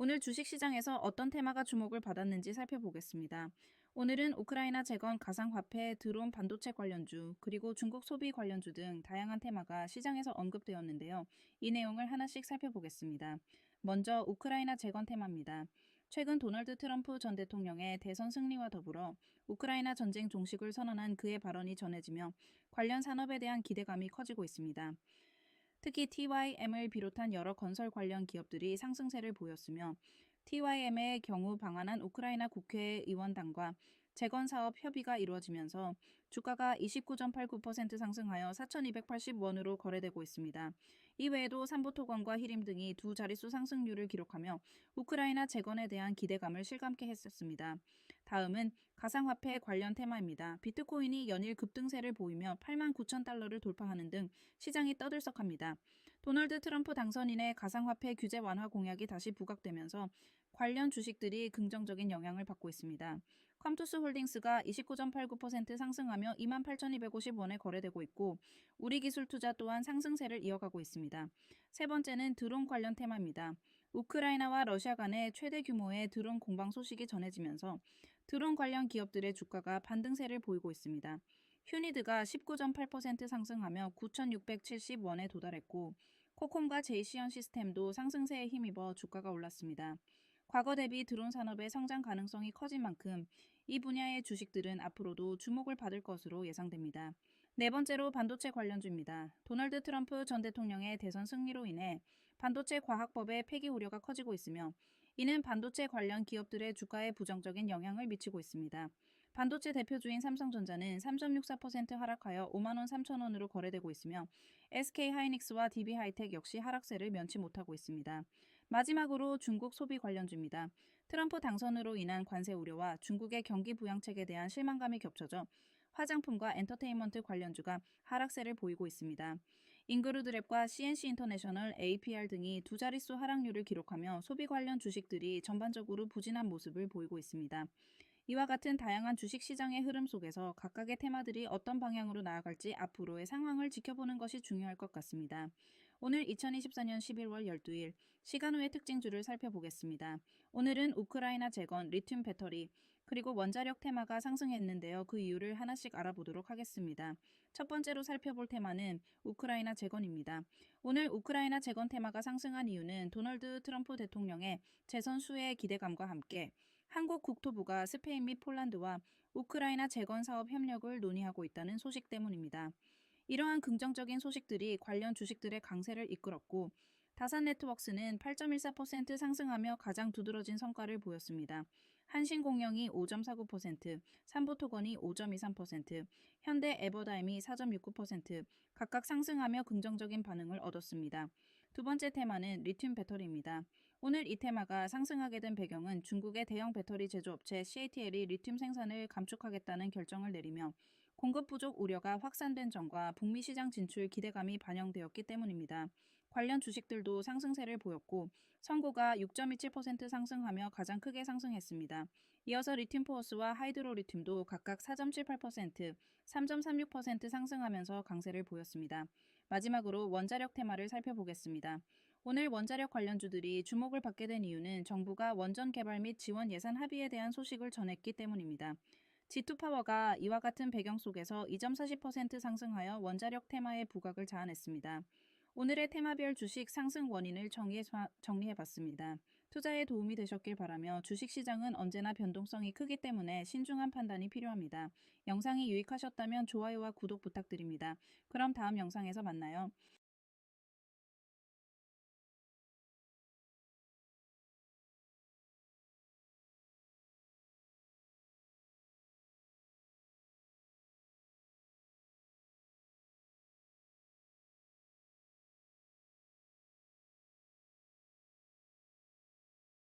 오늘 주식시장에서 어떤 테마가 주목을 받았는지 살펴보겠습니다. 오늘은 우크라이나 재건 가상화폐, 드론 반도체 관련주, 그리고 중국 소비 관련주 등 다양한 테마가 시장에서 언급되었는데요. 이 내용을 하나씩 살펴보겠습니다. 먼저 우크라이나 재건 테마입니다. 최근 도널드 트럼프 전 대통령의 대선 승리와 더불어 우크라이나 전쟁 종식을 선언한 그의 발언이 전해지며 관련 산업에 대한 기대감이 커지고 있습니다. 특히 TYM을 비롯한 여러 건설 관련 기업들이 상승세를 보였으며 TYM의 경우 방한한 우크라이나 국회의원단과 재건 사업 협의가 이루어지면서 주가가 29.89% 상승하여 4,280원으로 거래되고 있습니다. 이외에도 삼보토건과 히림 등이 두 자릿수 상승률을 기록하며 우크라이나 재건에 대한 기대감을 실감케 했었습니다. 다음은 가상화폐 관련 테마입니다. 비트코인이 연일 급등세를 보이며 8만 9천 달러를 돌파하는 등 시장이 떠들썩합니다. 도널드 트럼프 당선인의 가상화폐 규제 완화 공약이 다시 부각되면서 관련 주식들이 긍정적인 영향을 받고 있습니다. 컴투스 홀딩스가 29.89% 상승하며 28,250원에 거래되고 있고 우리기술투자 또한 상승세를 이어가고 있습니다. 세 번째는 드론 관련 테마입니다. 우크라이나와 러시아 간의 최대 규모의 드론 공방 소식이 전해지면서 드론 관련 기업들의 주가가 반등세를 보이고 있습니다. 휴니드가 19.8% 상승하며 9,670원에 도달했고 코콤과 제이시언 시스템도 상승세에 힘입어 주가가 올랐습니다. 과거 대비 드론 산업의 성장 가능성이 커진 만큼 이 분야의 주식들은 앞으로도 주목을 받을 것으로 예상됩니다. 네 번째로 반도체 관련주입니다. 도널드 트럼프 전 대통령의 대선 승리로 인해 반도체 과학법의 폐기 우려가 커지고 있으며 이는 반도체 관련 기업들의 주가에 부정적인 영향을 미치고 있습니다. 반도체 대표주인 삼성전자는 3.64% 하락하여 5만 원 3천 원으로 거래되고 있으며 SK하이닉스와 DB하이텍 역시 하락세를 면치 못하고 있습니다. 마지막으로 중국 소비 관련주입니다. 트럼프 당선으로 인한 관세 우려와 중국의 경기 부양책에 대한 실망감이 겹쳐져 화장품과 엔터테인먼트 관련주가 하락세를 보이고 있습니다. 인그루드랩과 CNC 인터내셔널, APR 등이 두 자릿수 하락률을 기록하며 소비 관련 주식들이 전반적으로 부진한 모습을 보이고 있습니다. 이와 같은 다양한 주식 시장의 흐름 속에서 각각의 테마들이 어떤 방향으로 나아갈지 앞으로의 상황을 지켜보는 것이 중요할 것 같습니다. 오늘 2024년 11월 12일 시간 후의 특징주를 살펴보겠습니다. 오늘은 우크라이나 재건, 리튬 배터리, 그리고 원자력 테마가 상승했는데요. 그 이유를 하나씩 알아보도록 하겠습니다. 첫 번째로 살펴볼 테마는 우크라이나 재건입니다. 오늘 우크라이나 재건 테마가 상승한 이유는 도널드 트럼프 대통령의 재선 수혜의 기대감과 함께 한국 국토부가 스페인 및 폴란드와 우크라이나 재건 사업 협력을 논의하고 있다는 소식 때문입니다. 이러한 긍정적인 소식들이 관련 주식들의 강세를 이끌었고 다산 네트워크스는 8.14% 상승하며 가장 두드러진 성과를 보였습니다. 한신공영이 5.49%, 삼보토건이 5.23%, 현대 에버다임이 4.69% 각각 상승하며 긍정적인 반응을 얻었습니다. 두 번째 테마는 리튬 배터리입니다. 오늘 이 테마가 상승하게 된 배경은 중국의 대형 배터리 제조업체 CATL이 리튬 생산을 감축하겠다는 결정을 내리며 공급 부족 우려가 확산된 점과 북미 시장 진출 기대감이 반영되었기 때문입니다. 관련 주식들도 상승세를 보였고 선고가 6.27% 상승하며 가장 크게 상승했습니다. 이어서 리튬포어스와 하이드로리튬도 각각 4.78%, 3.36% 상승하면서 강세를 보였습니다. 마지막으로 원자력 테마를 살펴보겠습니다. 오늘 원자력 관련주들이 주목을 받게 된 이유는 정부가 원전 개발 및 지원 예산 합의에 대한 소식을 전했기 때문입니다. G2파워가 이와 같은 배경 속에서 2.40% 상승하여 원자력 테마의 부각을 자아냈습니다. 오늘의 테마별 주식 상승 원인을 정리해봤습니다. 투자에 도움이 되셨길 바라며 주식시장은 언제나 변동성이 크기 때문에 신중한 판단이 필요합니다. 영상이 유익하셨다면 좋아요와 구독 부탁드립니다. 그럼 다음 영상에서 만나요.